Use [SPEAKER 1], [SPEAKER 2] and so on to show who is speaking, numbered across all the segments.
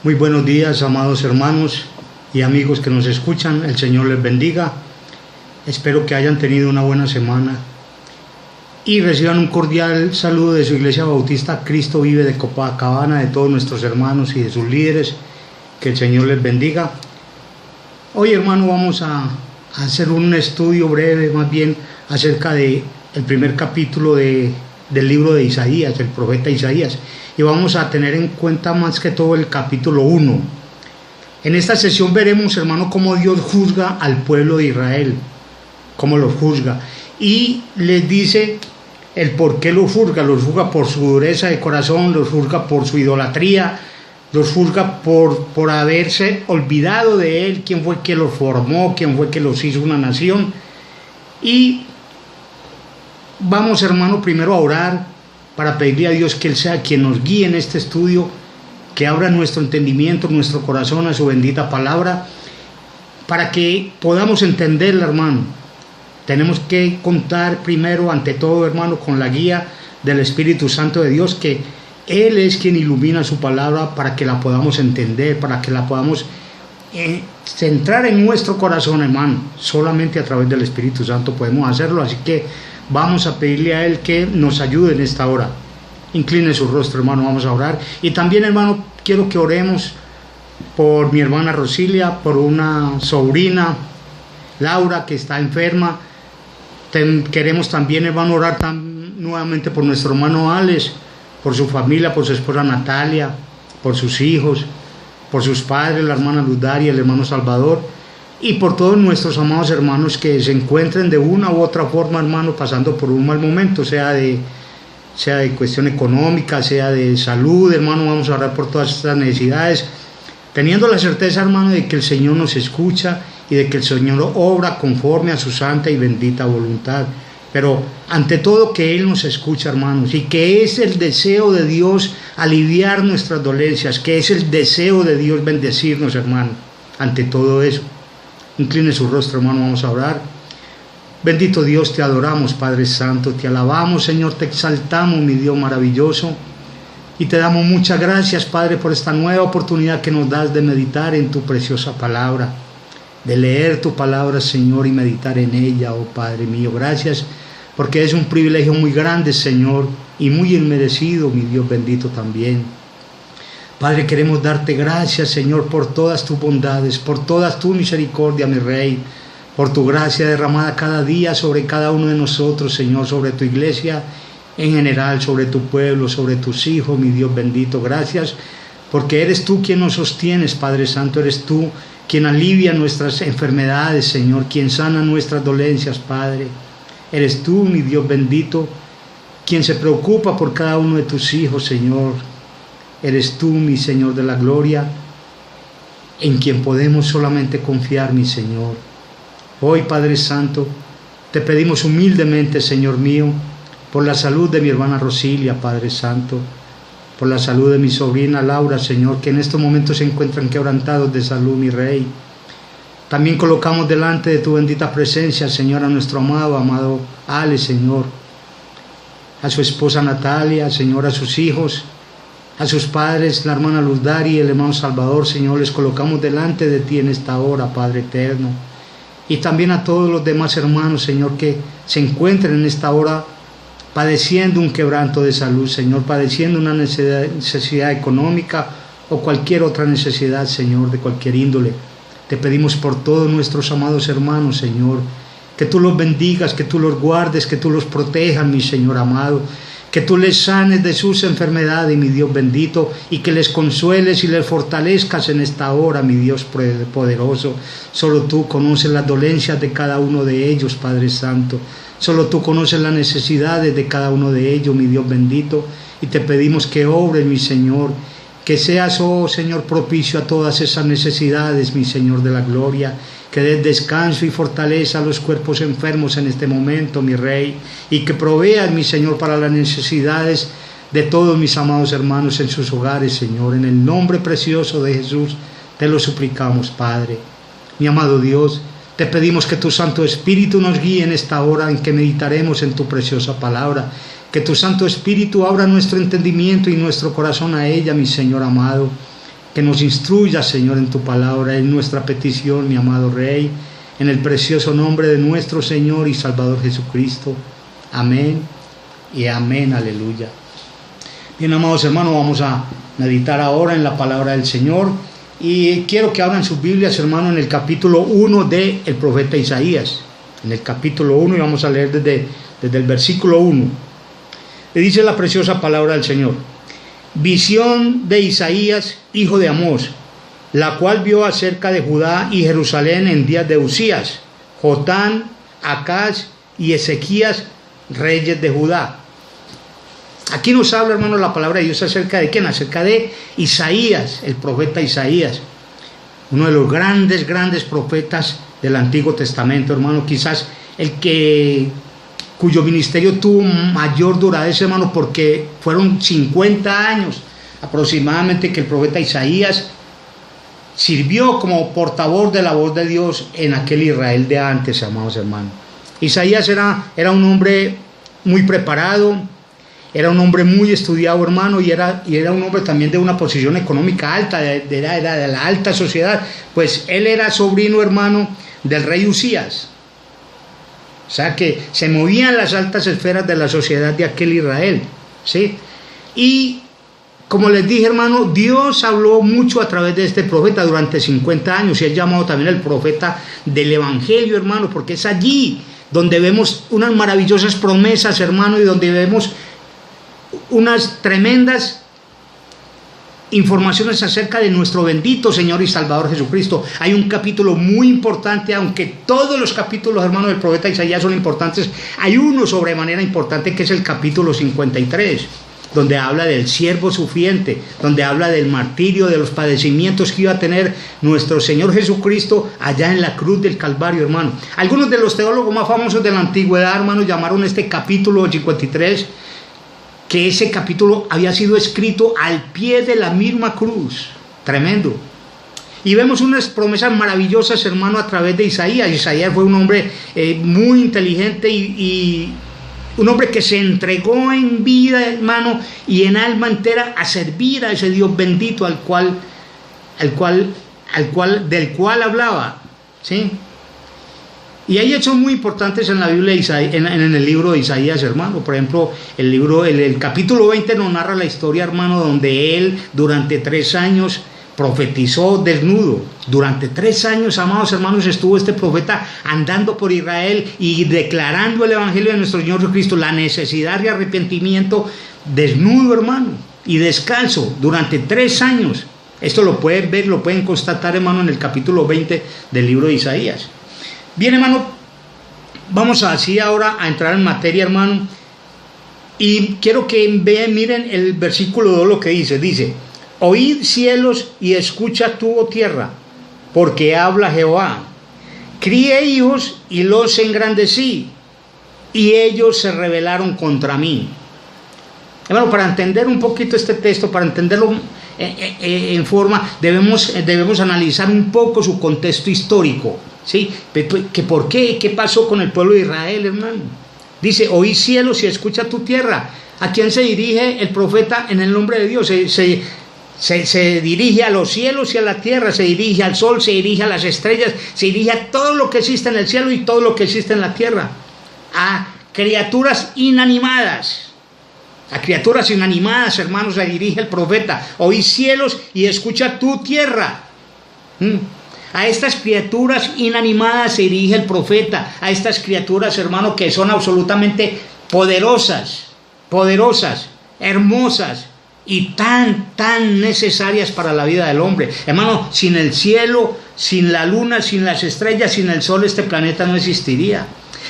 [SPEAKER 1] Muy buenos días, amados hermanos y amigos que nos escuchan. El Señor les bendiga. Espero que hayan tenido una buena semana y reciban un cordial saludo de su Iglesia Bautista Cristo Vive de Copacabana, de todos nuestros hermanos y de sus líderes. Que el Señor les bendiga. Hoy, hermano, vamos a hacer un estudio breve, más bien, acerca del primer capítulo del libro de Isaías, del profeta Isaías. Y vamos a tener en cuenta más que todo el capítulo 1. En esta sesión veremos, hermano, cómo Dios juzga al pueblo de Israel, cómo los juzga. Y les dice el por qué los juzga por su dureza de corazón, los juzga por su idolatría, los juzga por haberse olvidado de Él, quién fue que los formó, quién fue que los hizo una nación. Y vamos, hermano, primero a orar para pedirle a Dios que Él sea quien nos guíe en este estudio, que abra nuestro entendimiento, nuestro corazón a su bendita palabra, para que podamos entenderla, hermano. Tenemos que contar primero, ante todo, hermano, con la guía del Espíritu Santo de Dios, que Él es quien ilumina su palabra para que la podamos entender, para que la podamos centrar en nuestro corazón, hermano. Solamente a través del Espíritu Santo podemos hacerlo, así que vamos a pedirle a Él que nos ayude en esta hora. Incline su rostro, hermano, vamos a orar. Y también, hermano, quiero que oremos por mi hermana Rosilia, por una sobrina, Laura, que está enferma. Queremos también, hermano, orar nuevamente por nuestro hermano Alex, por su familia, por su esposa Natalia, por sus hijos, por sus padres, la hermana Ludaria, el hermano Salvador, y por todos nuestros amados hermanos que se encuentren de una u otra forma, hermano, pasando por un mal momento, sea de cuestión económica, sea de salud, hermano. Vamos a orar por todas estas necesidades, teniendo la certeza, hermano, de que el Señor nos escucha y de que el Señor obra conforme a su santa y bendita voluntad. Pero ante todo, que Él nos escucha, hermanos, y que es el deseo de Dios aliviar nuestras dolencias, que es el deseo de Dios bendecirnos, hermano. Ante todo eso, incline su rostro, hermano, vamos a orar. Bendito Dios, te adoramos, Padre Santo, te alabamos, Señor, te exaltamos, mi Dios maravilloso, y te damos muchas gracias, Padre, por esta nueva oportunidad que nos das de meditar en tu preciosa palabra, de leer tu palabra, Señor, y meditar en ella, oh Padre mío. Gracias, porque es un privilegio muy grande, Señor, y muy inmerecido, mi Dios bendito también. Padre, queremos darte gracias, Señor, por todas tus bondades, por todas tu misericordia, mi Rey, por tu gracia derramada cada día sobre cada uno de nosotros, Señor, sobre tu iglesia en general, sobre tu pueblo, sobre tus hijos, mi Dios bendito. Gracias, porque eres tú quien nos sostienes, Padre Santo, eres tú quien alivia nuestras enfermedades, Señor, quien sana nuestras dolencias, Padre. Eres tú, mi Dios bendito, quien se preocupa por cada uno de tus hijos, Señor. Eres tú, mi Señor de la gloria, en quien podemos solamente confiar, mi Señor. Hoy, Padre Santo, te pedimos humildemente, Señor mío, por la salud de mi hermana Rosilia, Padre Santo, por la salud de mi sobrina Laura, Señor, que en estos momentos se encuentran quebrantados de salud, mi Rey. También colocamos delante de tu bendita presencia, Señor, a nuestro amado Ale, Señor, a su esposa Natalia, Señor, a sus hijos, a sus padres, la hermana Luzdari y el hermano Salvador, Señor. Les colocamos delante de ti en esta hora, Padre eterno. Y también a todos los demás hermanos, Señor, que se encuentren en esta hora padeciendo un quebranto de salud, Señor, padeciendo una necesidad económica o cualquier otra necesidad, Señor, de cualquier índole. Te pedimos por todos nuestros amados hermanos, Señor, que tú los bendigas, que tú los guardes, que tú los protejas, mi Señor amado, que tú les sanes de sus enfermedades, mi Dios bendito, y que les consueles y les fortalezcas en esta hora, mi Dios poderoso. Solo tú conoces las dolencias de cada uno de ellos, Padre Santo. Solo tú conoces las necesidades de cada uno de ellos, mi Dios bendito, y te pedimos que obres, mi Señor, que seas, oh Señor, propicio a todas esas necesidades, mi Señor de la gloria, que des descanso y fortaleza a los cuerpos enfermos en este momento, mi Rey, y que proveas, mi Señor, para las necesidades de todos mis amados hermanos en sus hogares, Señor. En el nombre precioso de Jesús te lo suplicamos, Padre. Mi amado Dios, te pedimos que tu Santo Espíritu nos guíe en esta hora en que meditaremos en tu preciosa palabra. Que tu Santo Espíritu abra nuestro entendimiento y nuestro corazón a ella, mi Señor amado. que nos instruyas, Señor, en tu palabra. Es nuestra petición, mi amado Rey, en el precioso nombre de nuestro Señor y Salvador Jesucristo. Amén y amén, aleluya. Bien, amados hermanos, vamos a meditar ahora en la palabra del Señor. Y quiero que abran sus Biblias, hermano, en el capítulo 1 del profeta Isaías. En el capítulo 1, y vamos a leer desde el versículo 1. Le dice la preciosa palabra del Señor. Visión de Isaías, hijo de Amós, la cual vio acerca de Judá y Jerusalén en días de Usías, Jotán, Acaz y Ezequías, reyes de Judá. Aquí nos habla, hermano, la palabra de Dios acerca de quién, acerca de Isaías, el profeta Isaías, uno de los grandes profetas del Antiguo Testamento, hermano, quizás cuyo ministerio tuvo mayor duradera, hermano, porque fueron 50 años aproximadamente que el profeta Isaías sirvió como portavoz de la voz de Dios en aquel Israel de antes, amados hermanos. Isaías era un hombre muy preparado, era un hombre muy estudiado, hermano, y era un hombre también de una posición económica alta, de la alta sociedad, pues él era sobrino, hermano, del rey Usías. O sea que se movían las altas esferas de la sociedad de aquel Israel, ¿sí? Y como les dije, hermano, Dios habló mucho a través de este profeta durante 50 años, y es llamado también el profeta del Evangelio, hermano, porque es allí donde vemos unas maravillosas promesas, hermano, y donde vemos unas tremendas informaciones acerca de nuestro bendito Señor y Salvador Jesucristo. Hay un capítulo muy importante, aunque todos los capítulos, hermanos, del profeta Isaías son importantes, hay uno sobremanera importante que es el capítulo 53, donde habla del siervo sufriente, donde habla del martirio, de los padecimientos que iba a tener nuestro Señor Jesucristo allá en la cruz del Calvario, hermano. Algunos de los teólogos más famosos de la antigüedad, hermano, llamaron este capítulo 53 que ese capítulo había sido escrito al pie de la misma cruz. Tremendo. Y vemos unas promesas maravillosas, hermano, a través de Isaías. Isaías fue un hombre muy inteligente y un hombre que se entregó en vida, hermano, y en alma entera a servir a ese Dios bendito del cual hablaba, ¿sí? Y hay hechos muy importantes en la Biblia, en el libro de Isaías, hermano. Por ejemplo, el capítulo 20 nos narra la historia, hermano, donde él durante 3 años profetizó desnudo. Durante 3 años, amados hermanos, estuvo este profeta andando por Israel y declarando el Evangelio de nuestro Señor Jesucristo, la necesidad de arrepentimiento, desnudo, hermano, y descalzo, durante 3 años. Esto lo pueden ver, lo pueden constatar, hermano, en el capítulo 20 del libro de Isaías. Bien, hermano, vamos así ahora a entrar en materia, hermano, y quiero que miren el versículo 2 lo que dice, oíd cielos y escucha tú, oh tierra, porque habla Jehová, crié hijos y los engrandecí, y ellos se rebelaron contra mí. Hermano, para entender un poquito este texto, para entenderlo en forma, debemos analizar un poco su contexto histórico, ¿sí? ¿Por qué? ¿Qué pasó con el pueblo de Israel, hermano? Dice, oí cielos y escucha tu tierra. ¿A quién se dirige el profeta en el nombre de Dios? Se dirige a los cielos y a la tierra, se dirige al sol, se dirige a las estrellas, se dirige a todo lo que existe en el cielo y todo lo que existe en la tierra. A criaturas inanimadas. A criaturas inanimadas, hermanos, se dirige el profeta. Oí cielos y escucha tu tierra. A estas criaturas inanimadas se dirige el profeta. A estas criaturas, hermano, que son absolutamente poderosas, hermosas y tan necesarias para la vida del hombre. Hermano, sin el cielo, sin la luna, sin las estrellas, sin el sol, este planeta no existiría.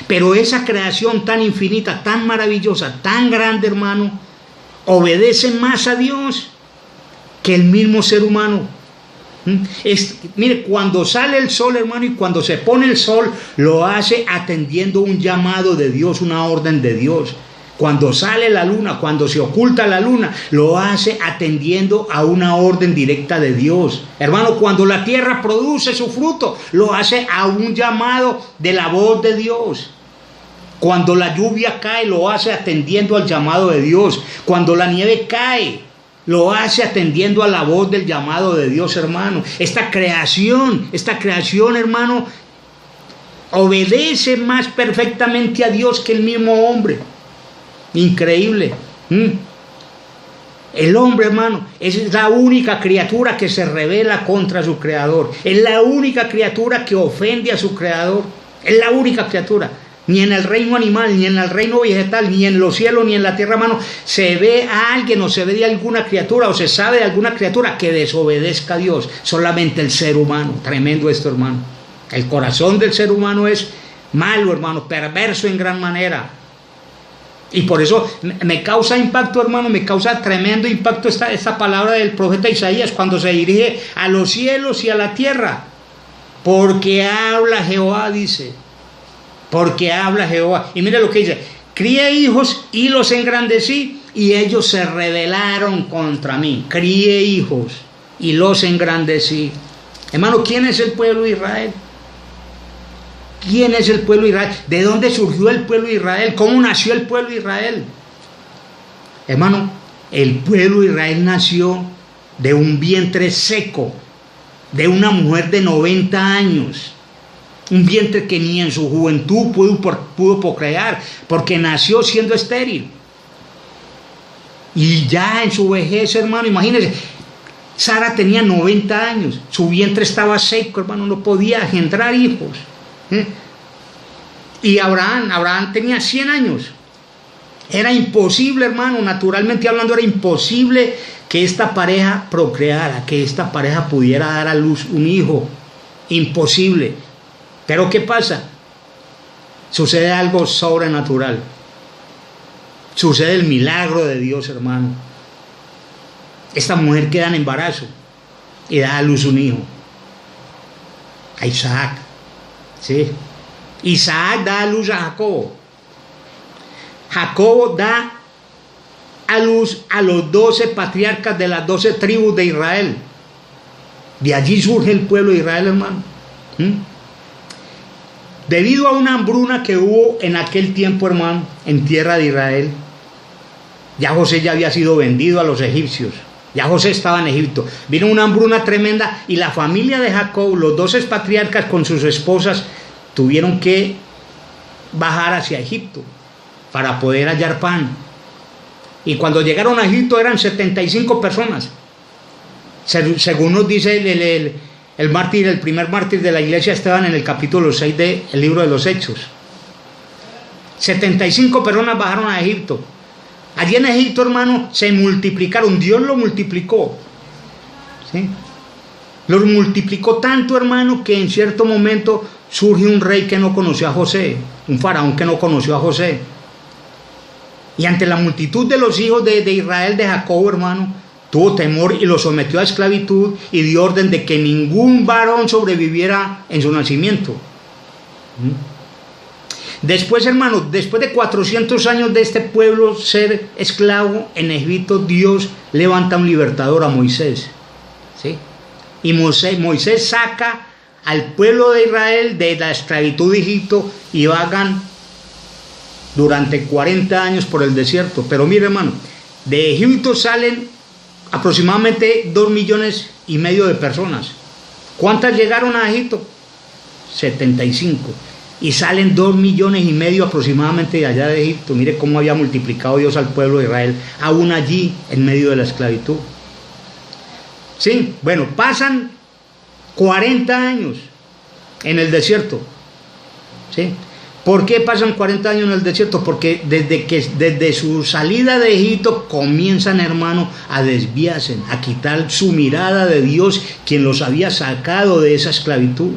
[SPEAKER 1] Pero esa creación tan infinita, tan maravillosa, tan grande, hermano, obedece más a Dios que el mismo ser humano. Mire, cuando sale el sol, hermano, y cuando se pone el sol, lo hace atendiendo un llamado de Dios, una orden de Dios. Cuando sale la luna, cuando se oculta la luna, lo hace atendiendo a una orden directa de Dios. Hermano, cuando la tierra produce su fruto, lo hace a un llamado de la voz de Dios. Cuando la lluvia cae, lo hace atendiendo al llamado de Dios. Cuando la nieve cae, Lo hace atendiendo a la voz del llamado de Dios, hermano. Esta creación, hermano, obedece más perfectamente a Dios que el mismo hombre. Increíble. El hombre, hermano, es la única criatura que se rebela contra su creador. Es la única criatura que ofende a su creador. Es la única criatura. Ni en el reino animal, ni en el reino vegetal, ni en los cielos, ni en la tierra, hermano, se ve a alguien o se ve de alguna criatura o se sabe de alguna criatura que desobedezca a Dios. Solamente el ser humano. Tremendo esto, hermano. El corazón del ser humano es malo, hermano, perverso en gran manera. Y por eso me causa impacto, hermano, me causa tremendo impacto esta palabra del profeta Isaías cuando se dirige a los cielos y a la tierra. Porque habla Jehová, dice. Porque habla Jehová. Y mire lo que dice: crié hijos y los engrandecí, y ellos se rebelaron contra mí. Crié hijos y los engrandecí. Hermano, ¿quién es el pueblo de Israel? ¿Quién es el pueblo de Israel? ¿De dónde surgió el pueblo de Israel? ¿Cómo nació el pueblo de Israel? Hermano, el pueblo de Israel nació de un vientre seco, de una mujer de 90 años. Un vientre que ni en su juventud pudo procrear, porque nació siendo estéril. Y ya en su vejez, hermano, imagínense, Sara tenía 90 años, su vientre estaba seco, hermano, no podía engendrar hijos. Y Abraham tenía 100 años. Era imposible, hermano, naturalmente hablando, era imposible que esta pareja procreara, que esta pareja pudiera dar a luz un hijo. Imposible. Pero ¿qué pasa? Sucede algo sobrenatural. Sucede el milagro de Dios, hermano. Esta mujer queda en embarazo y da a luz un hijo, a Isaac. ¿Sí? Isaac da a luz a Jacobo. Jacobo da a luz a los 12 patriarcas de las 12 tribus de Israel. De allí surge el pueblo de Israel, hermano. Debido a una hambruna que hubo en aquel tiempo, hermano, en tierra de Israel, ya José ya había sido vendido a los egipcios. Ya José estaba en Egipto. Vino una hambruna tremenda y la familia de Jacob, los 12 patriarcas con sus esposas, tuvieron que bajar hacia Egipto para poder hallar pan. Y cuando llegaron a Egipto eran 75 personas. Según nos dice el primer mártir de la iglesia, Esteban, en el capítulo 6 del libro de los Hechos. 75 personas bajaron a Egipto. Allí en Egipto, hermano, se multiplicaron. Dios lo multiplicó. ¿Sí? Los multiplicó tanto, hermano, que en cierto momento surge un rey que no conoció a José, un faraón que no conoció a José. Y ante la multitud de los hijos de Israel, de Jacob, hermano, tuvo temor y los sometió a esclavitud y dio orden de que ningún varón sobreviviera en su nacimiento. Después, hermano, después de 400 años de este pueblo ser esclavo en Egipto, Dios levanta un libertador, a Moisés. ¿Sí? Y Moisés saca al pueblo de Israel de la esclavitud de Egipto y vagan durante 40 años por el desierto. Pero mire, hermano, de Egipto salen aproximadamente 2,5 millones de personas. ¿Cuántas llegaron a Egipto? 75. Y salen 2,5 millones aproximadamente de allá de Egipto. Mire cómo había multiplicado Dios al pueblo de Israel, aún allí en medio de la esclavitud. Sí, bueno, pasan 40 años en el desierto. ¿Sí? ¿Por qué pasan 40 años en el desierto? Porque desde su salida de Egipto comienzan, hermano, a desviarse, a quitar su mirada de Dios, quien los había sacado de esa esclavitud.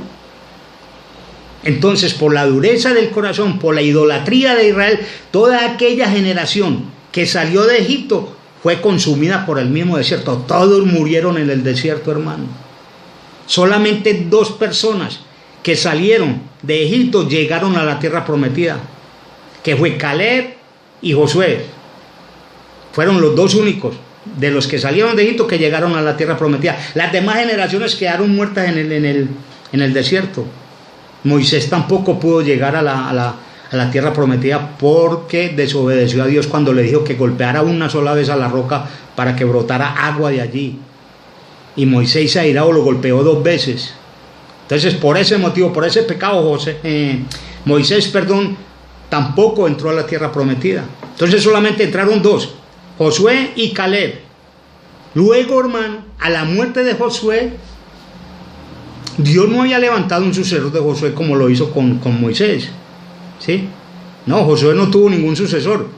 [SPEAKER 1] Entonces, por la dureza del corazón, por la idolatría de Israel, toda aquella generación que salió de Egipto fue consumida por el mismo desierto. Todos murieron en el desierto, hermano. Solamente 2 personas que salieron de Egipto llegaron a la tierra prometida, que fue Caleb y Josué. Fueron los 2 únicos de los que salieron de Egipto que llegaron a la tierra prometida. Las demás generaciones quedaron muertas en el desierto. Moisés tampoco pudo llegar a a la tierra prometida porque desobedeció a Dios cuando le dijo que golpeara una sola vez a la roca para que brotara agua de allí. Y Moisés airado lo golpeó 2 veces. Entonces, por ese motivo, por ese pecado, Moisés, tampoco entró a la tierra prometida. Entonces solamente entraron 2, Josué y Caleb. Luego, hermano, a la muerte de Josué, Dios no había levantado un sucesor de Josué como lo hizo con Moisés, ¿sí? No, Josué no tuvo ningún sucesor.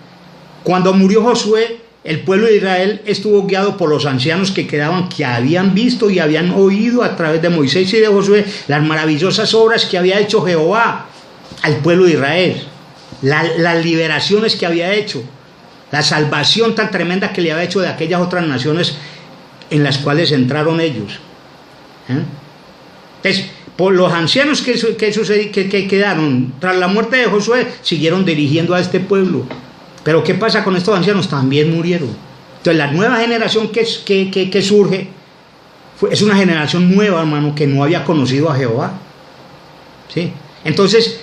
[SPEAKER 1] Cuando murió Josué, el pueblo de Israel estuvo guiado por los ancianos que quedaban, que habían visto y habían oído a través de Moisés y de Josué las maravillosas obras que había hecho Jehová al pueblo de Israel, las liberaciones que había hecho, la salvación tan tremenda que le había hecho de aquellas otras naciones en las cuales entraron ellos. Entonces, por los ancianos que quedaron tras la muerte de Josué, siguieron dirigiendo a este pueblo. Pero ¿qué pasa con estos ancianos? También murieron. Entonces la nueva generación que surge es una generación nueva, hermano, que no había conocido a Jehová, ¿sí? Entonces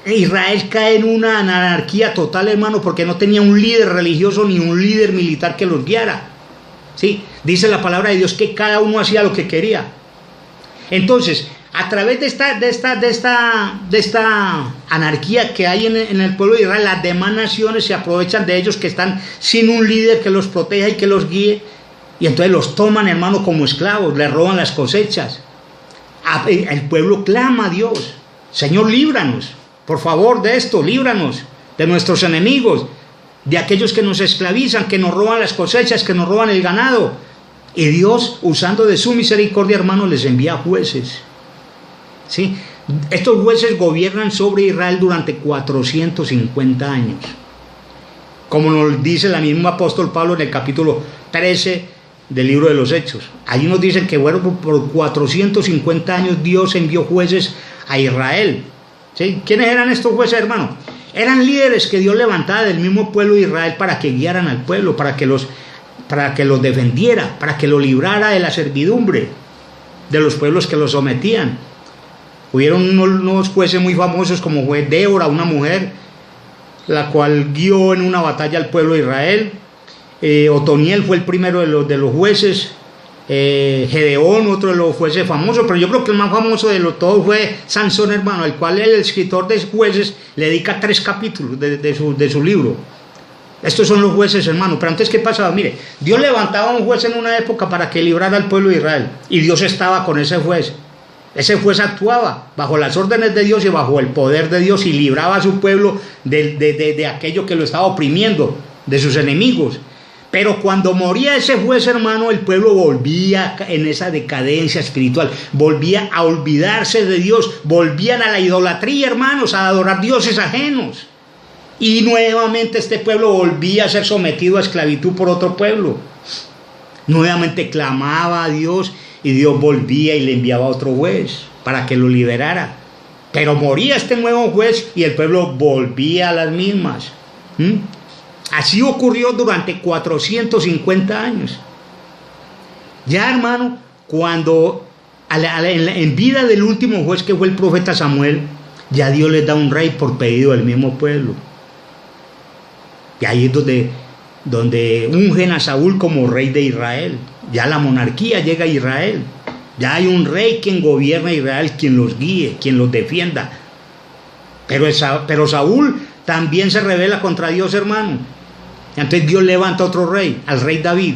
[SPEAKER 1] Israel cae en una anarquía total, hermano, porque no tenía un líder religioso ni un líder militar que los guiara, ¿sí? Dice la palabra de Dios que cada uno hacía lo que quería. Entonces, a través de esta anarquía que hay en el pueblo de Israel, las demás naciones se aprovechan de ellos que están sin un líder que los proteja y que los guíe, y entonces los toman, hermano, como esclavos, les roban las cosechas. El pueblo clama a Dios: Señor, líbranos, por favor, de esto, líbranos de nuestros enemigos, de aquellos que nos esclavizan, que nos roban las cosechas, que nos roban el ganado. Y Dios, usando de su misericordia, hermano, les envía jueces, ¿sí? Estos jueces gobiernan sobre Israel durante 450 años. Como nos dice el mismo apóstol Pablo en el capítulo 13 del libro de los Hechos. Allí nos dicen que, bueno, por 450 años Dios envió jueces a Israel, ¿sí? ¿Quiénes eran estos jueces, hermano? Eran líderes que Dios levantaba del mismo pueblo de Israel para que guiaran al pueblo, para que los defendiera, para que lo librara de la servidumbre de los pueblos que lo sometían. Hubieron unos jueces muy famosos, como fue Débora, una mujer, la cual guió en una batalla al pueblo de Israel. Otoniel fue el primero de los jueces. Gedeón, otro de los jueces famosos, pero yo creo que el más famoso de todos fue Sansón, hermano, al cual el escritor de Jueces le dedica 3 capítulos de su libro. Estos son los jueces, hermano. Pero antes, ¿qué pasaba? Mire, Dios levantaba a un juez en una época para que librara al pueblo de Israel, y Dios estaba con ese juez. Ese juez actuaba bajo las órdenes de Dios y bajo el poder de Dios, y libraba a su pueblo de aquello que lo estaba oprimiendo, de sus enemigos. Pero cuando moría ese juez, hermano, el pueblo volvía en esa decadencia espiritual, volvía a olvidarse de Dios, volvían a la idolatría, hermanos, a adorar dioses ajenos. Y nuevamente este pueblo volvía a ser sometido a esclavitud por otro pueblo. Nuevamente clamaba a Dios y Dios volvía y le enviaba a otro juez para que lo liberara. Pero moría este nuevo juez y el pueblo volvía a las mismas. Así ocurrió durante 450 años. Ya, hermano, cuando en vida del último juez, que fue el profeta Samuel, ya Dios les da un rey por pedido del mismo pueblo. Y ahí es donde ungen a Saúl como rey de Israel. Ya la monarquía llega a Israel. Ya hay un rey quien gobierna a Israel, quien los guíe, quien los defienda. Pero Saúl también se rebela contra Dios, hermano. Entonces Dios levanta otro rey, al rey David.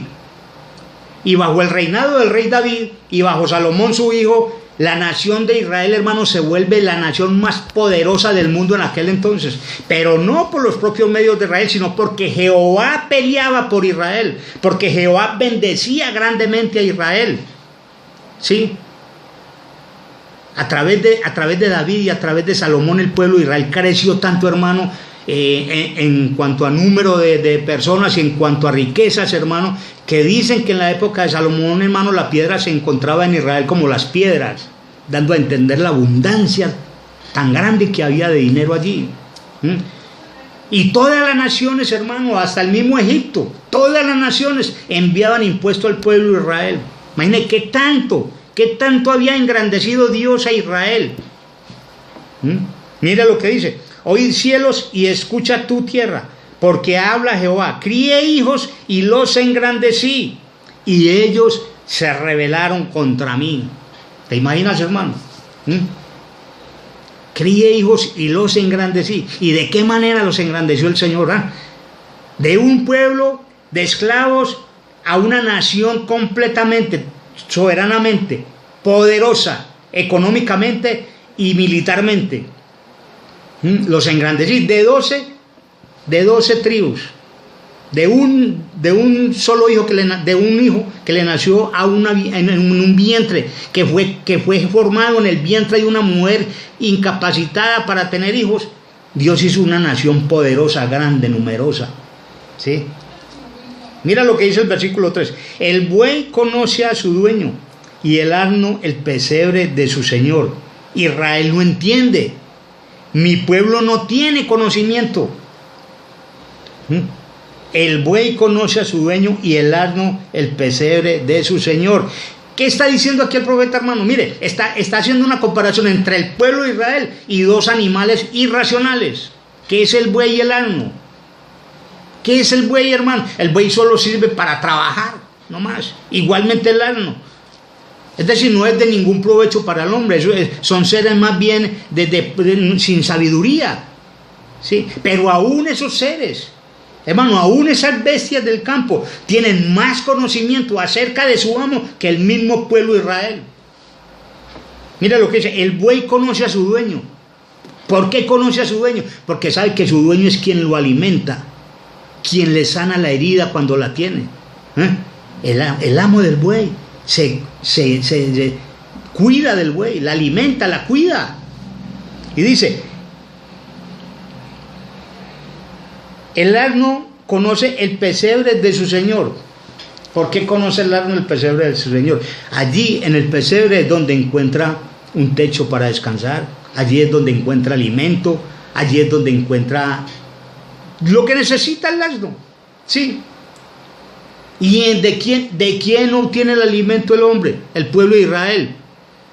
[SPEAKER 1] Y bajo el reinado del rey David y bajo Salomón su hijo, la nación de Israel, hermano, se vuelve la nación más poderosa del mundo en aquel entonces. Pero no por los propios medios de Israel, sino porque Jehová peleaba por Israel, porque Jehová bendecía grandemente a Israel, ¿sí? A través de David y a través de Salomón, el pueblo de Israel creció tanto, hermano, en cuanto a número de personas y en cuanto a riquezas, hermano, que dicen que en la época de Salomón, hermano, la piedra se encontraba en Israel como las piedras, dando a entender la abundancia tan grande que había de dinero allí. Y todas las naciones, hermano, hasta el mismo Egipto, todas las naciones enviaban impuesto al pueblo de Israel. Imagínense qué tanto había engrandecido Dios a Israel. Mira lo que dice: oíd cielos y escucha tu tierra, porque habla Jehová, crié hijos y los engrandecí, y ellos se rebelaron contra mí. ¿Te imaginas, hermano? Crié hijos y los engrandecí. ¿Y de qué manera los engrandeció el Señor? De un pueblo de esclavos a una nación completamente, soberanamente, poderosa, económicamente y militarmente. Los engrandecí de 12 tribus, de un solo hijo de un hijo que le nació en un vientre, que fue formado en el vientre de una mujer incapacitada para tener hijos. Dios hizo una nación poderosa, grande, numerosa. ¿Sí? Mira lo que dice el versículo 3. El buey conoce a su dueño y el asno el pesebre de su señor. Israel no entiende. Mi pueblo no tiene conocimiento. El buey conoce a su dueño y el asno el pesebre de su señor. ¿Qué está diciendo aquí el profeta, hermano? Mire, está haciendo una comparación entre el pueblo de Israel y dos animales irracionales, que es el buey y el asno. ¿Qué es el buey, hermano? El buey solo sirve para trabajar, no más. Igualmente el asno. Es decir, no es de ningún provecho para el hombre. Son seres más bien sin sabiduría. ¿Sí? Pero aún esos seres, hermano, aún esas bestias del campo tienen más conocimiento acerca de su amo que el mismo pueblo de Israel. Mira lo que dice, el buey conoce a su dueño. ¿Por qué conoce a su dueño? Porque sabe que su dueño es quien lo alimenta, quien le sana la herida cuando la tiene. El amo del buey se cuida del buey, la alimenta, la cuida. Y dice, el asno conoce el pesebre de su señor. ¿Por qué conoce el asno el pesebre de su señor? Allí en el pesebre es donde encuentra un techo para descansar, allí es donde encuentra alimento, allí es donde encuentra lo que necesita el asno. Sí. ¿Y de quién obtiene el alimento el hombre? El pueblo de Israel.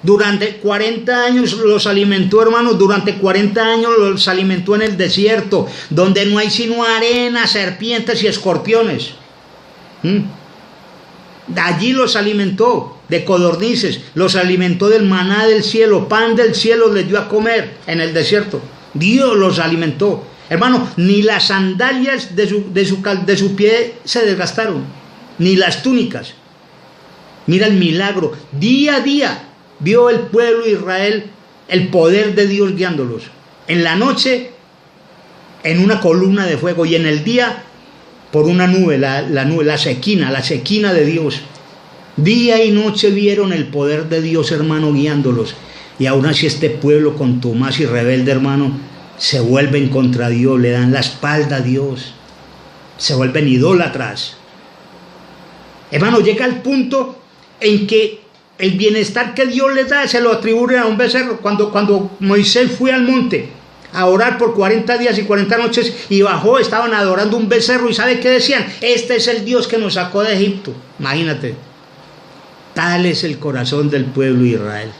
[SPEAKER 1] Durante 40 años los alimentó, hermanos, durante 40 años los alimentó en el desierto, donde no hay sino arena, serpientes y escorpiones. Allí los alimentó de codornices, los alimentó del maná del cielo, pan del cielo les dio a comer en el desierto. Dios los alimentó. Hermano, ni las sandalias de su pie se desgastaron, ni las túnicas. Mira el milagro. Día a día vio el pueblo de Israel el poder de Dios guiándolos. En la noche, en una columna de fuego, y en el día, por una nube, la sequina de Dios. Día y noche vieron el poder de Dios, hermano, guiándolos. Y aún así este pueblo contumaz y rebelde, hermano, se vuelven contra Dios, le dan la espalda a Dios, se vuelven idólatras. Hermano, llega el punto en que el bienestar que Dios les da se lo atribuyen a un becerro. Cuando Moisés fue al monte a orar por 40 días y 40 noches y bajó, estaban adorando un becerro, y ¿sabe qué decían? Este es el Dios que nos sacó de Egipto. Imagínate. Tal es el corazón del pueblo de Israel.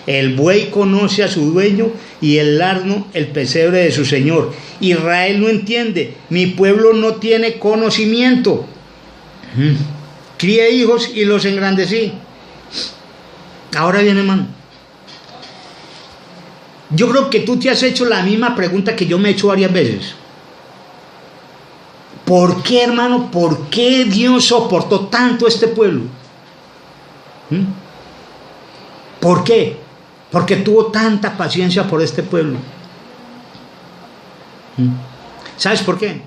[SPEAKER 1] El buey conoce a su dueño y el asno el pesebre de su señor. Israel no entiende, mi pueblo no tiene conocimiento. Crié hijos y los engrandecí. Ahora bien, hermano, yo creo que tú te has hecho la misma pregunta que yo me he hecho varias veces. ¿Por qué, hermano? ¿Por qué Dios soportó tanto a este pueblo? ¿Por qué? Porque tuvo tanta paciencia por este pueblo. ¿Sabes por qué?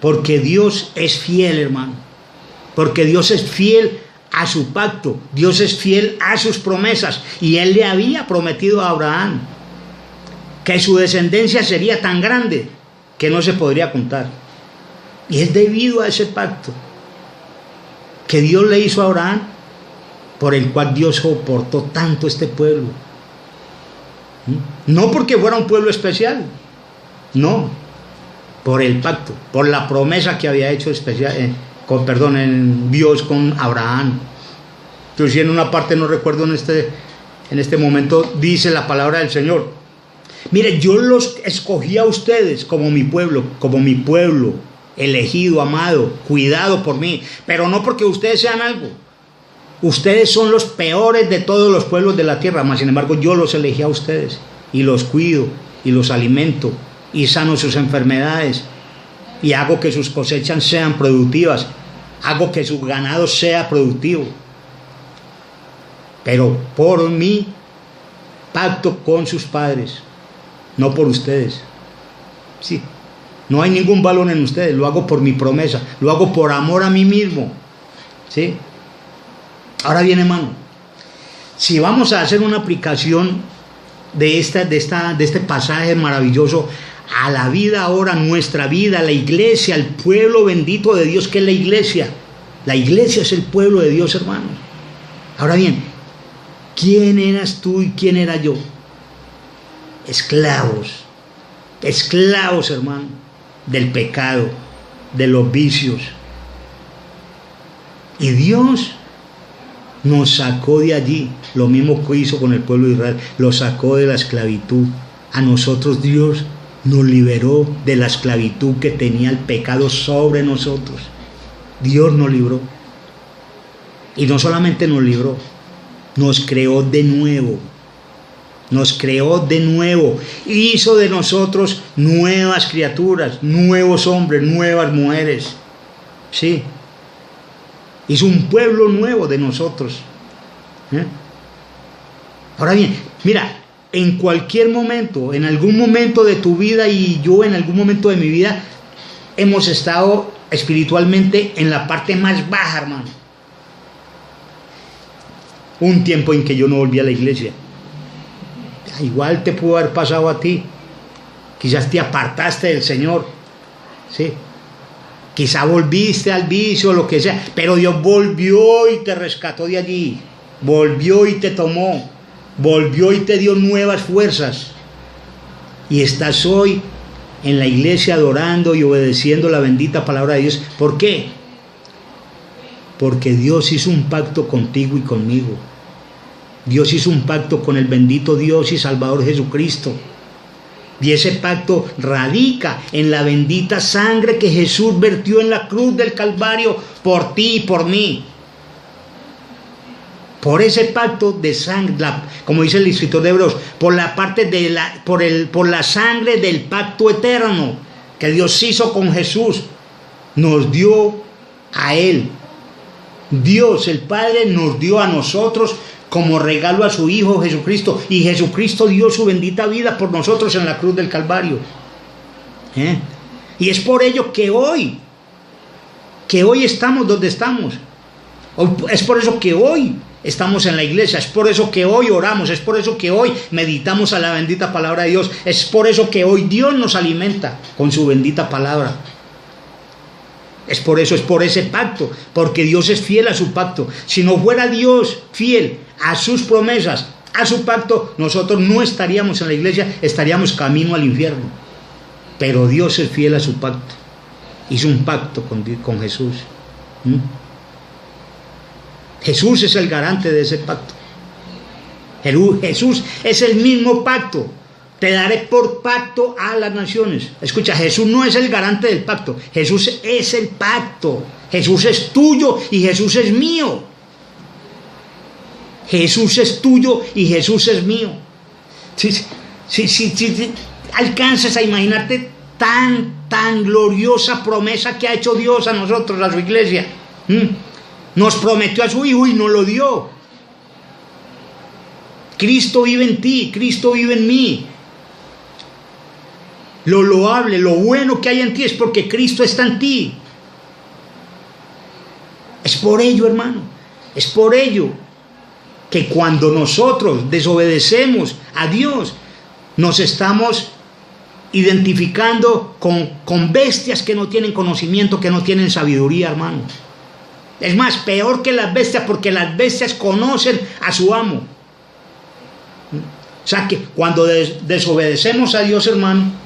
[SPEAKER 1] Porque Dios es fiel, hermano. Porque Dios es fiel a su pacto. Dios es fiel a sus promesas. Y Él le había prometido a Abraham que su descendencia sería tan grande que no se podría contar. Y es debido a ese pacto que Dios le hizo a Abraham, por el cual Dios soportó tanto este pueblo. No porque fuera un pueblo especial, no, por el pacto, por la promesa que había hecho en Dios con Abraham. Entonces, en una parte, no recuerdo en este momento, dice la palabra del Señor: Mire, yo los escogí a ustedes como mi pueblo, elegido, amado, cuidado por mí, pero no porque ustedes sean algo. Ustedes son los peores de todos los pueblos de la tierra, mas sin embargo yo los elegí a ustedes y los cuido y los alimento y sano sus enfermedades y hago que sus cosechas sean productivas, hago que su ganado sea productivo. Pero por mi pacto con sus padres, no por ustedes. Sí, no hay ningún valor en ustedes, lo hago por mi promesa, lo hago por amor a mí mismo. ¿Sí? Ahora bien, hermano, si vamos a hacer una aplicación de este pasaje maravilloso a la vida ahora, nuestra vida, la iglesia, el pueblo bendito de Dios que es la iglesia. La iglesia es el pueblo de Dios, hermano. Ahora bien, ¿quién eras tú y quién era yo? Esclavos, hermano, del pecado, de los vicios. Y Dios nos sacó de allí, lo mismo que hizo con el pueblo de Israel, lo sacó de la esclavitud. A nosotros Dios nos liberó de la esclavitud que tenía el pecado sobre nosotros. Dios nos libró. Y no solamente nos libró, nos creó de nuevo. Nos creó de nuevo. Hizo de nosotros nuevas criaturas, nuevos hombres, nuevas mujeres. Sí. Hizo un pueblo nuevo de nosotros. Ahora bien, mira, en cualquier momento, en algún momento de tu vida y yo en algún momento de mi vida, hemos estado espiritualmente en la parte más baja, hermano. Un tiempo en que yo no volví a la iglesia. Igual te pudo haber pasado a ti. Quizás te apartaste del Señor. Sí. Quizá volviste al vicio o lo que sea, pero Dios volvió y te rescató de allí, volvió y te tomó, volvió y te dio nuevas fuerzas. Y estás hoy en la iglesia adorando y obedeciendo la bendita palabra de Dios. ¿Por qué? Porque Dios hizo un pacto contigo y conmigo. Dios hizo un pacto con el bendito Dios y Salvador Jesucristo. Y ese pacto radica en la bendita sangre que Jesús vertió en la cruz del Calvario por ti y por mí. Por ese pacto de sangre, como dice el escritor de Hebreos, por la sangre del pacto eterno que Dios hizo con Jesús, nos dio a Él. Dios, el Padre, nos dio a nosotros como regalo a su Hijo Jesucristo, y Jesucristo dio su bendita vida por nosotros en la cruz del Calvario. Y es por ello que hoy estamos donde estamos. Es por eso que hoy estamos en la iglesia, es por eso que hoy oramos, es por eso que hoy meditamos a la bendita palabra de Dios, es por eso que hoy Dios nos alimenta con su bendita palabra. Es por eso, es por ese pacto, porque Dios es fiel a su pacto. Si no fuera Dios fiel a sus promesas, a su pacto, nosotros no estaríamos en la iglesia, estaríamos camino al infierno. Pero Dios es fiel a su pacto. Hizo un pacto con Jesús. Jesús es el garante de ese pacto. Jesús es el mismo pacto. Te daré por pacto a las naciones. Escucha, Jesús no es el garante del pacto. Jesús es el pacto. Jesús es tuyo y Jesús es mío. Jesús es tuyo y Jesús es mío. Si alcanzas a imaginarte tan gloriosa promesa que ha hecho Dios a nosotros, a su iglesia. Nos prometió a su Hijo y nos lo dio. Cristo vive en ti, Cristo vive en mí. Lo loable, lo bueno que hay en ti es porque Cristo está en ti. Es por ello, hermano, es por ello que cuando nosotros desobedecemos a Dios, nos estamos identificando con bestias que no tienen conocimiento, que no tienen sabiduría, hermano. Es más, peor que las bestias, porque las bestias conocen a su amo. O sea que cuando desobedecemos a Dios, hermano,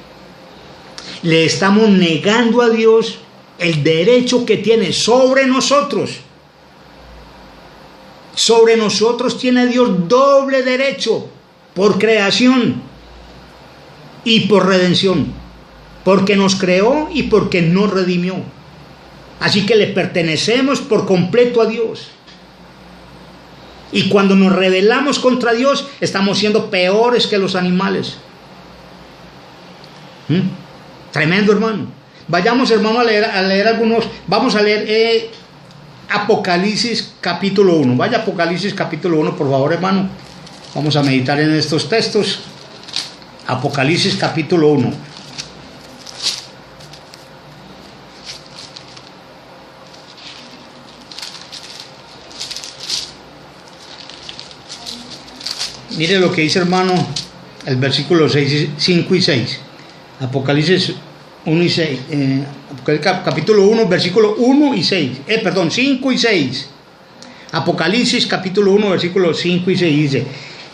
[SPEAKER 1] le estamos negando a Dios el derecho que tiene sobre nosotros. Sobre nosotros tiene Dios doble derecho por creación. y por redención, porque nos creó y porque nos redimió. Así que le pertenecemos por completo a Dios. Y cuando nos rebelamos contra Dios, estamos siendo peores que los animales. Tremendo, hermano. Vayamos, hermano, a leer algunos. Vamos a leer Apocalipsis capítulo 1. Vaya Apocalipsis capítulo 1, por favor, hermano. Vamos a meditar en estos textos. Apocalipsis capítulo 1. Mire lo que dice, hermano, el versículo 5 y 6. Apocalipsis 1 y 6. Capítulo 1, versículo 1 y 6. 5 y 6. Apocalipsis capítulo 1, versículos 5 y 6 dice: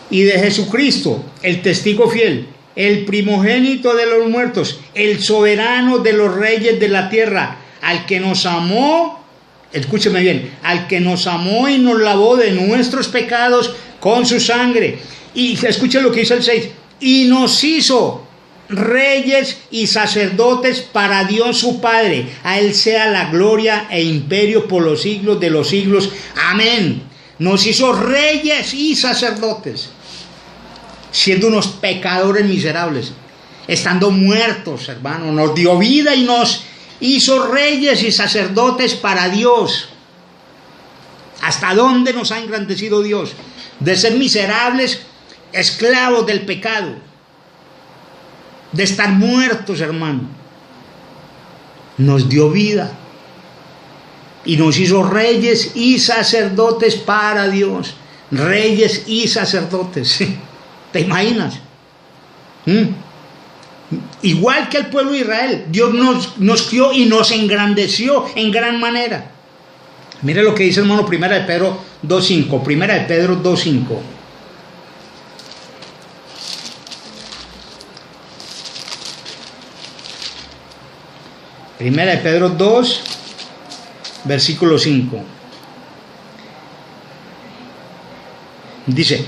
[SPEAKER 1] y de Jesucristo, el testigo fiel, el primogénito de los muertos, el soberano de los reyes de la tierra, al que nos amó, escúcheme bien, al que nos amó y nos lavó de nuestros pecados con su sangre. Y escuchen lo que dice el 6: y nos hizo reyes y sacerdotes para Dios su Padre. A Él sea la gloria e imperio por los siglos de los siglos. Amén. Nos hizo reyes y sacerdotes, siendo unos pecadores miserables, estando muertos, hermano. Nos dio vida y nos hizo reyes y sacerdotes para Dios. ¿Hasta dónde nos ha engrandecido Dios? De ser miserables, esclavos del pecado, de estar muertos, hermano. Nos dio vida y nos hizo reyes y sacerdotes para Dios. Reyes y sacerdotes. ¿Te imaginas? Igual que el pueblo de Israel, Dios nos crió y nos engrandeció en gran manera. Mire lo que dice, hermano, Primera de Pedro 2.5. Primera de Pedro 2.5. Primera de Pedro 2, versículo 5. Dice: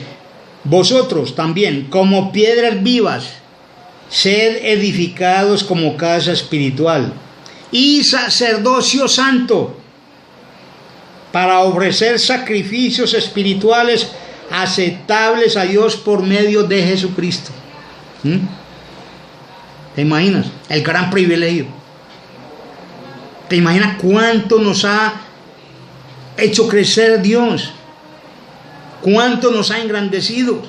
[SPEAKER 1] vosotros también, como piedras vivas, sed edificados como casa espiritual y sacerdocio santo, para ofrecer sacrificios espirituales aceptables a Dios por medio de Jesucristo. ¿Te imaginas? El gran privilegio. ¿Te imaginas cuánto nos ha hecho crecer Dios? ¿Cuánto nos ha engrandecido?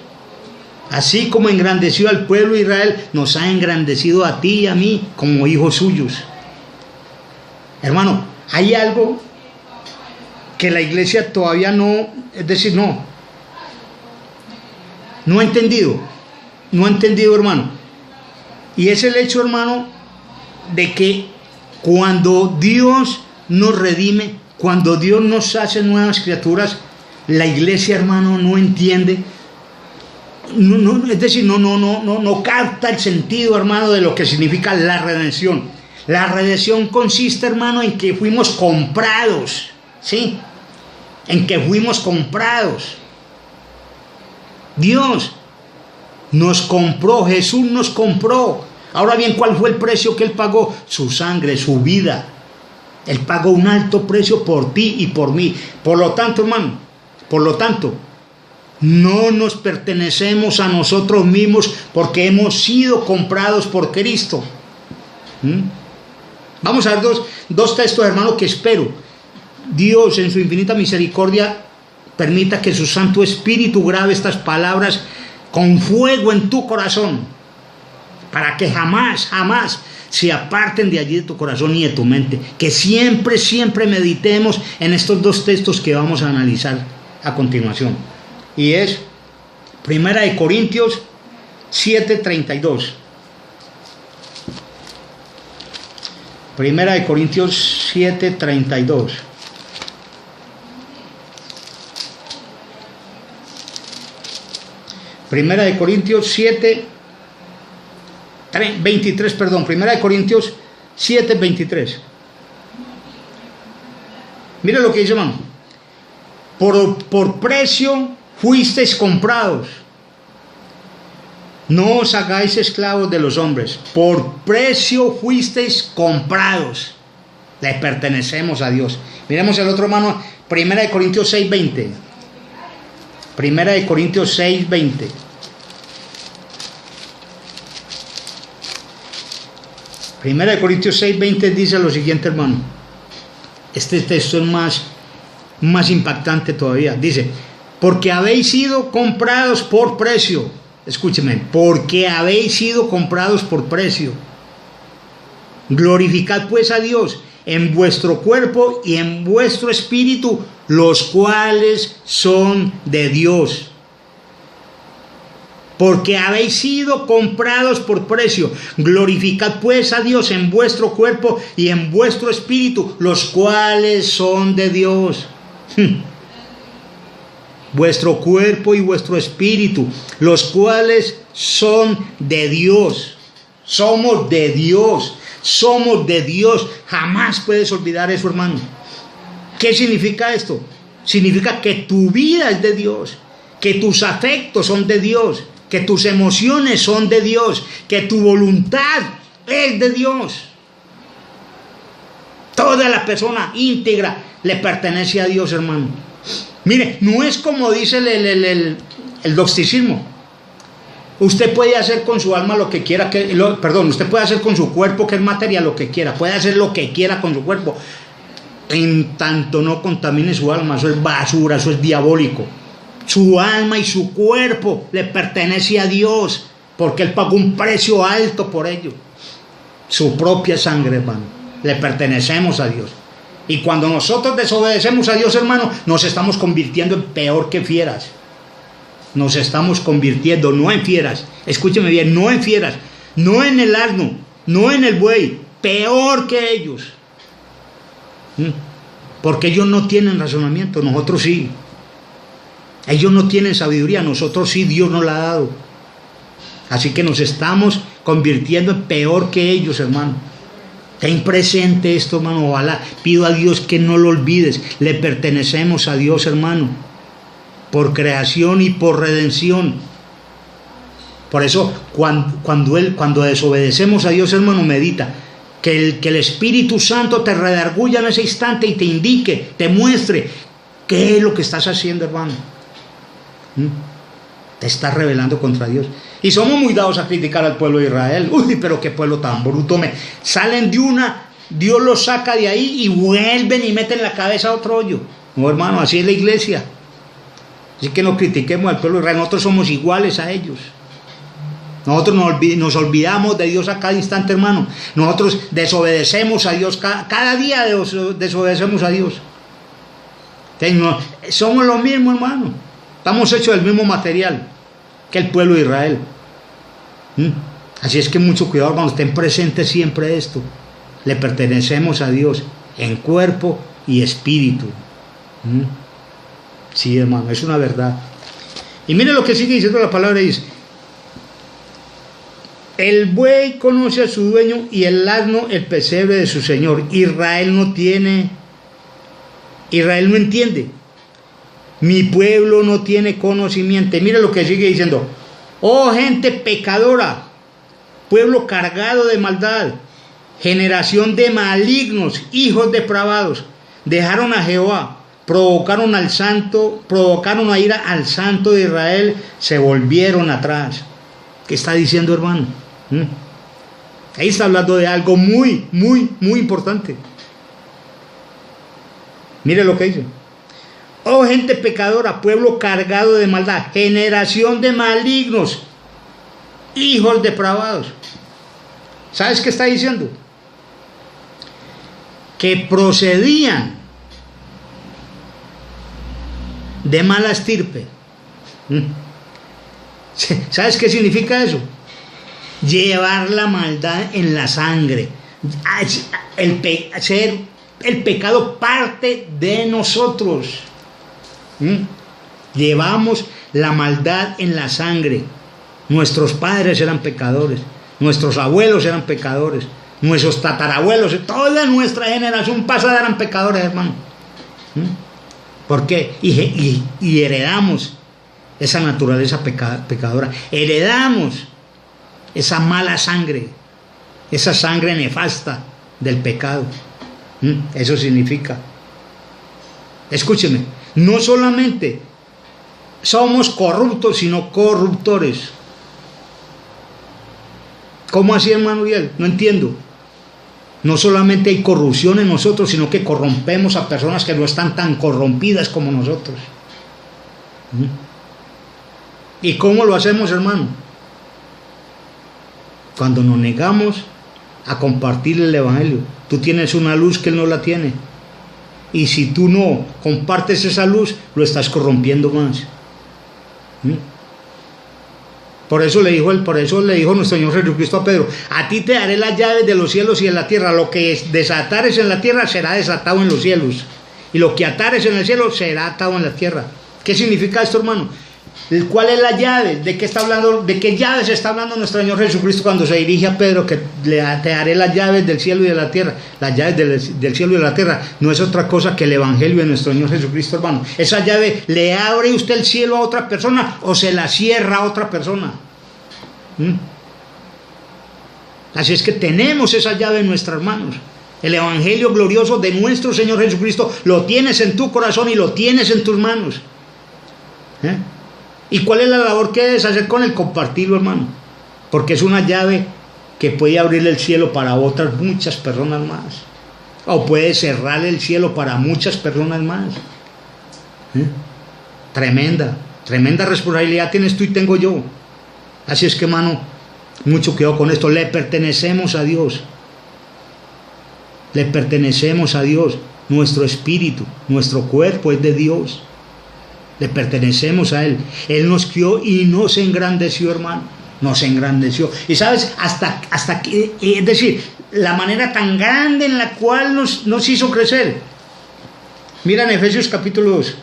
[SPEAKER 1] Así como engrandeció al pueblo de Israel, nos ha engrandecido a ti y a mí como hijos suyos. Hermano, hay algo que la iglesia todavía no, es decir, no ha entendido, hermano. Y es el hecho, hermano, de que cuando Dios nos redime, cuando Dios nos hace nuevas criaturas, la iglesia, hermano, no entiende, es decir, no capta el sentido, hermano, de lo que significa la redención. La redención consiste, hermano, en que fuimos comprados, ¿sí? En que fuimos comprados. Dios nos compró, Jesús nos compró. Ahora bien, ¿cuál fue el precio que Él pagó? Su sangre, su vida. Él pagó un alto precio por ti y por mí. Por lo tanto, hermano, no nos pertenecemos a nosotros mismos, porque hemos sido comprados por Cristo. Vamos a ver dos textos, hermano, que espero Dios en su infinita misericordia permita que su Santo Espíritu grabe estas palabras con fuego en tu corazón, para que jamás se aparten de allí de tu corazón ni de tu mente. Que siempre meditemos en estos dos textos que vamos a analizar a continuación. Y es Primera de Corintios 7:32. Primera de Corintios 7:32. Primera de Corintios 7:23, perdón. Primera de Corintios 7:23. Mire lo que dice, hermano. Por precio fuisteis comprados. No os hagáis esclavos de los hombres. Por precio fuisteis comprados. Le pertenecemos a Dios. Miremos el otro, hermano. 1 Corintios 6:20. 1 Corintios 6:20. 1 Corintios 6:20 dice lo siguiente, hermano. Este texto es más impactante todavía. Dice, porque habéis sido comprados por precio. Escúcheme, porque habéis sido comprados por precio. Glorificad pues a Dios en vuestro cuerpo y en vuestro espíritu, los cuales son de Dios. Porque habéis sido comprados por precio. Glorificad pues a Dios en vuestro cuerpo y en vuestro espíritu, los cuales son de Dios. Vuestro cuerpo y vuestro espíritu, los cuales son de Dios. Somos de Dios. Somos de Dios. Jamás puedes olvidar eso, hermano. ¿Qué significa esto? Significa que tu vida es de Dios, que tus afectos son de Dios, que tus emociones son de Dios, que tu voluntad es de Dios. Toda la persona íntegra le pertenece a Dios, hermano. Mire, no es como dice el gnosticismo. Usted puede hacer con su alma lo que quiera, usted puede hacer con su cuerpo, que es materia, lo que quiera. Puede hacer lo que quiera con su cuerpo, en tanto no contamine su alma. Eso es basura, eso es diabólico. Su alma y su cuerpo le pertenece a Dios, porque Él pagó un precio alto por ello. Su propia sangre, hermano. Le pertenecemos a Dios. Y cuando nosotros desobedecemos a Dios, hermano, nos estamos convirtiendo en peor que fieras. Nos estamos convirtiendo, no en fieras. Escúcheme bien, no en fieras. No en el asno, no en el buey. Peor que ellos. Porque ellos no tienen razonamiento, nosotros sí. Ellos no tienen sabiduría, nosotros sí, Dios nos la ha dado. Así que nos estamos convirtiendo en peor que ellos, hermano. Ten presente esto, hermano. Ojalá, pido a Dios que no lo olvides. Le pertenecemos a Dios, hermano, por creación y por redención. Por eso, cuando desobedecemos a Dios, hermano, medita. Que el Espíritu Santo te redarguya en ese instante y te indique, te muestre qué es lo que estás haciendo, hermano. Te estás rebelando contra Dios. Y somos muy dados a criticar al pueblo de Israel. Uy, pero qué pueblo tan bruto. Salen de una, Dios los saca de ahí y vuelven y meten la cabeza a otro hoyo. No, hermano, así es la iglesia. Así que no critiquemos al pueblo de Israel. Nosotros somos iguales a ellos. Nosotros nos olvidamos de Dios a cada instante, hermano. Nosotros desobedecemos a Dios. Cada día desobedecemos a Dios. Somos lo mismo, hermano. Estamos hechos del mismo material que el pueblo de Israel. Así es que mucho cuidado, hermano. Estén presentes siempre esto. Le pertenecemos a Dios en cuerpo y espíritu. Sí, hermano, es una verdad. Y mire lo que sigue diciendo la palabra. Dice: el buey conoce a su dueño y el asno el pesebre de su señor. Israel no entiende. Mi pueblo no tiene conocimiento. Mira lo que sigue diciendo: oh gente pecadora, pueblo cargado de maldad, generación de malignos, hijos depravados, dejaron a Jehová, provocaron a ira al santo de Israel, se volvieron atrás. ¿Qué está diciendo, hermano? Ahí está hablando de algo muy, muy, muy importante. Mire lo que dice: oh gente pecadora, pueblo cargado de maldad, generación de malignos, hijos depravados. ¿Sabes qué está diciendo? Que procedían de mala estirpe. ¿Sabes qué significa eso? Llevar la maldad en la sangre. El pecado parte de nosotros. Llevamos la maldad en la sangre. Nuestros padres eran pecadores, nuestros abuelos eran pecadores, nuestros tatarabuelos, toda nuestra generación pasada eran pecadores, hermano. ¿Por qué? Y heredamos esa naturaleza pecadora. Heredamos esa mala sangre, esa sangre nefasta del pecado. Eso significa. Escúcheme, no solamente somos corruptos, sino corruptores. ¿Cómo así, hermano Uriel? No entiendo. No solamente hay corrupción en nosotros, sino que corrompemos a personas que no están tan corrompidas como nosotros. ¿Y cómo lo hacemos, hermano? Cuando nos negamos a compartir el Evangelio. Tú tienes una luz que Él no la tiene. Y si tú no compartes esa luz, lo estás corrompiendo más. Por eso le dijo nuestro Señor Jesucristo a Pedro: a ti te daré las llaves de los cielos y de la tierra. Lo que desatares en la tierra será desatado en los cielos, y lo que atares en el cielo será atado en la tierra. ¿Qué significa esto, hermano? ¿Cuál es la llave? ¿De qué está hablando? ¿De qué llaves está hablando nuestro Señor Jesucristo cuando se dirige a Pedro? Que te daré las llaves del cielo y de la tierra. Las llaves del cielo y de la tierra no es otra cosa que el Evangelio de nuestro Señor Jesucristo, hermano. Esa llave, ¿le abre usted el cielo a otra persona o se la cierra a otra persona? Así es que tenemos esa llave en nuestras manos. El Evangelio glorioso de nuestro Señor Jesucristo lo tienes en tu corazón y lo tienes en tus manos. ¿Y cuál es la labor que debes hacer con él? Compartirlo, hermano, porque es una llave que puede abrir el cielo para otras muchas personas más, o puede cerrar el cielo para muchas personas más. Tremenda responsabilidad tienes tú y tengo yo. Así es que, hermano, mucho cuidado con esto. Le pertenecemos a Dios. Le pertenecemos a Dios. Nuestro espíritu, nuestro cuerpo es de Dios. Le pertenecemos a Él. Él nos crió y nos engrandeció, hermano. Nos engrandeció. Y sabes, hasta que, es decir, la manera tan grande en la cual nos hizo crecer. Mira en Efesios capítulo 2.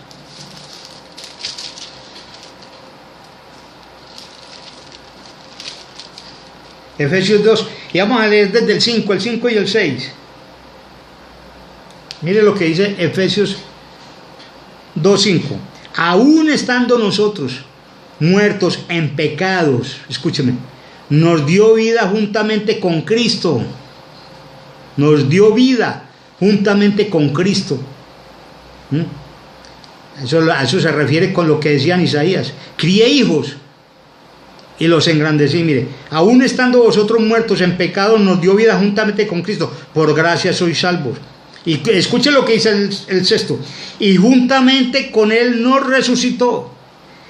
[SPEAKER 1] Efesios 2. Y vamos a leer desde el 5 y el 6. Mire lo que dice Efesios 2:5. Aún estando nosotros muertos en pecados, escúcheme, nos dio vida juntamente con Cristo. Nos dio vida juntamente con Cristo. A eso se refiere con lo que decían Isaías. Crié hijos y los engrandecí. Mire, aún estando vosotros muertos en pecados, nos dio vida juntamente con Cristo. Por gracia sois salvos. Y escuche lo que dice el 6. Y juntamente con Él nos resucitó,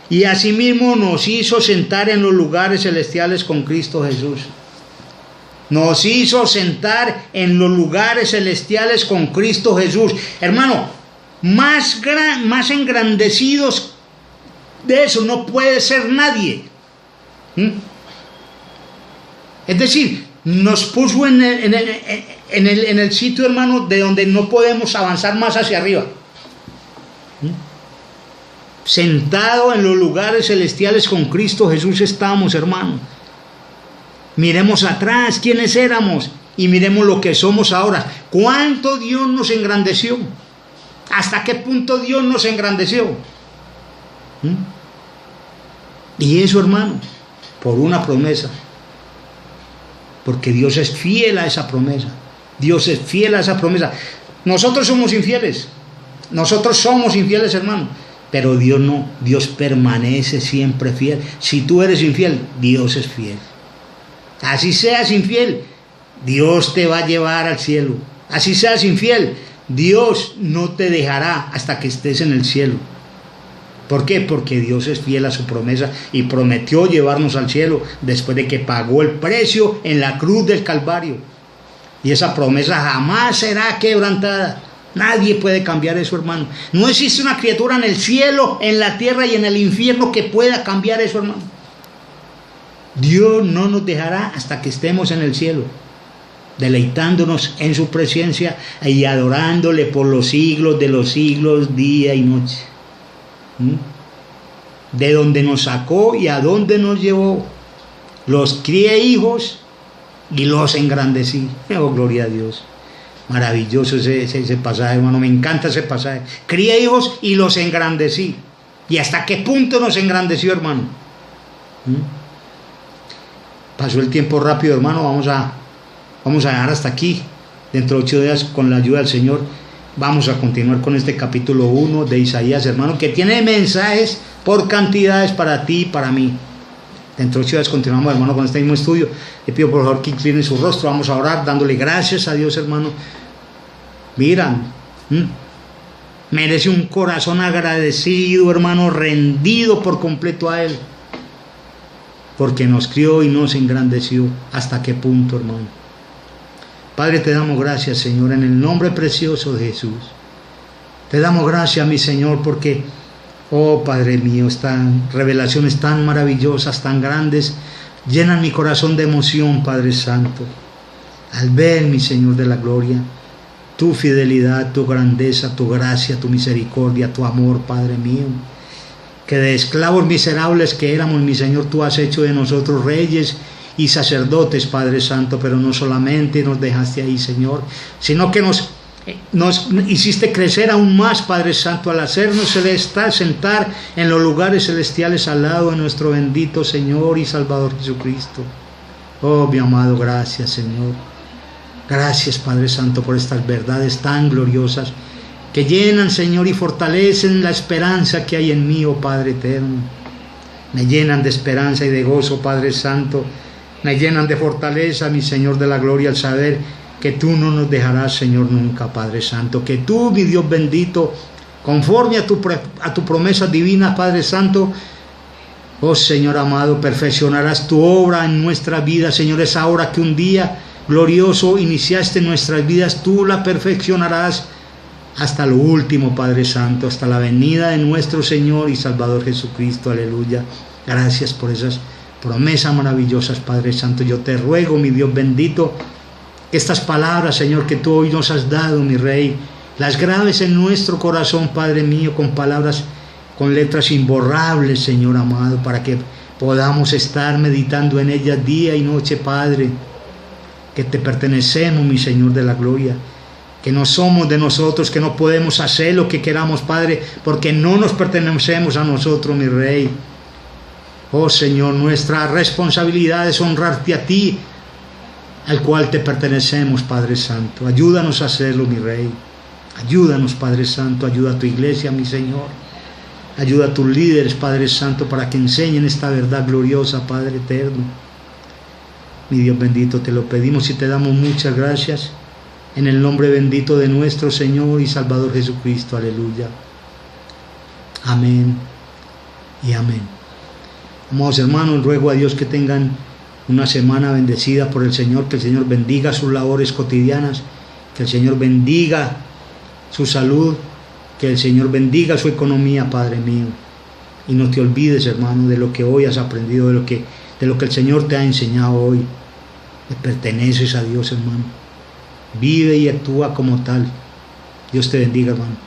[SPEAKER 1] y asimismo nos hizo sentar en los lugares celestiales con Cristo Jesús. Nos hizo sentar en los lugares celestiales con Cristo Jesús. Hermano, más engrandecidos de eso no puede ser nadie. Es decir, nos puso en el sitio, hermano, de donde no podemos avanzar más hacia arriba. Sentado en los lugares celestiales con Cristo Jesús estamos, hermano. Miremos atrás quiénes éramos y miremos lo que somos ahora. ¿Cuánto Dios nos engrandeció? ¿Hasta qué punto Dios nos engrandeció? Y eso, hermano, por una promesa. Porque Dios es fiel a esa promesa. Dios es fiel a esa promesa. Nosotros somos infieles. Nosotros somos infieles, hermano. Pero Dios no. Dios permanece siempre fiel. Si tú eres infiel, Dios es fiel. Así seas infiel, Dios te va a llevar al cielo. Así seas infiel, Dios no te dejará hasta que estés en el cielo. ¿Por qué? Porque Dios es fiel a su promesa y prometió llevarnos al cielo después de que pagó el precio en la cruz del Calvario. Y esa promesa jamás será quebrantada. Nadie puede cambiar eso, hermano. No existe una criatura en el cielo, en la tierra y en el infierno que pueda cambiar eso, hermano. Dios no nos dejará hasta que estemos en el cielo, deleitándonos en su presencia y adorándole por los siglos de los siglos, día y noche. De donde nos sacó y a donde nos llevó. Los crié hijos y los engrandecí. Oh, gloria a Dios. Maravilloso ese pasaje, hermano. Me encanta ese pasaje. Crié hijos y los engrandecí. ¿Y hasta qué punto nos engrandeció, hermano? pasó el tiempo rápido, hermano. Vamos a dejar hasta aquí. Dentro de 8 días, con la ayuda del Señor, vamos a continuar con este capítulo 1 de Isaías, hermano, que tiene mensajes por cantidades para ti y para mí. Dentro de 8 días continuamos, hermano, con este mismo estudio. Le pido por favor que incline su rostro. Vamos a orar dándole gracias a Dios, hermano. Miran, merece un corazón agradecido, hermano, rendido por completo a Él, porque nos crió y nos engrandeció. ¿Hasta qué punto, hermano? Padre, te damos gracias, Señor, en el nombre precioso de Jesús. Te damos gracias, mi Señor, porque, oh Padre mío, estas revelaciones tan maravillosas, tan grandes, llenan mi corazón de emoción, Padre Santo, al ver, mi Señor de la gloria, tu fidelidad, tu grandeza, tu gracia, tu misericordia, tu amor, Padre mío, que de esclavos miserables que éramos, mi Señor, tú has hecho de nosotros reyes y sacerdotes, Padre Santo, pero no solamente nos dejaste ahí, Señor, sino que nos hiciste crecer aún más, Padre Santo, al hacernos sentar en los lugares celestiales al lado de nuestro bendito Señor y Salvador Jesucristo. Oh, mi amado, gracias, Señor. Gracias, Padre Santo, por estas verdades tan gloriosas que llenan, Señor, y fortalecen la esperanza que hay en mí, oh Padre eterno. Me llenan de esperanza y de gozo, Padre Santo. Me llenan de fortaleza, mi Señor de la gloria, al saber que tú no nos dejarás, Señor, nunca, Padre Santo. Que tú, mi Dios bendito, conforme a tu promesa divina, Padre Santo, oh Señor amado, perfeccionarás tu obra en nuestra vida, Señor. Esa obra que un día glorioso iniciaste en nuestras vidas, tú la perfeccionarás hasta lo último, Padre Santo, hasta la venida de nuestro Señor y Salvador Jesucristo. Aleluya. Gracias por esas promesas maravillosas, Padre Santo. Yo te ruego, mi Dios bendito, estas palabras, Señor, que tú hoy nos has dado, mi Rey, las grabes en nuestro corazón, Padre mío, con palabras, con letras imborrables, Señor amado, para que podamos estar meditando en ellas día y noche, Padre, que te pertenecemos, mi Señor de la gloria, que no somos de nosotros, que no podemos hacer lo que queramos, Padre, porque no nos pertenecemos a nosotros, mi Rey. Oh Señor, nuestra responsabilidad es honrarte a ti, al cual te pertenecemos, Padre Santo. Ayúdanos a hacerlo, mi Rey. Ayúdanos, Padre Santo. Ayuda a tu iglesia, mi Señor. Ayuda a tus líderes, Padre Santo, para que enseñen esta verdad gloriosa, Padre eterno. Mi Dios bendito, te lo pedimos y te damos muchas gracias, en el nombre bendito de nuestro Señor y Salvador Jesucristo. Aleluya. Amén y amén. Amados hermanos, ruego a Dios que tengan una semana bendecida por el Señor, que el Señor bendiga sus labores cotidianas, que el Señor bendiga su salud, que el Señor bendiga su economía, Padre mío. Y no te olvides, hermano, de lo que hoy has aprendido, de lo que el Señor te ha enseñado hoy. Le perteneces a Dios, hermano. Vive y actúa como tal. Dios te bendiga, hermano.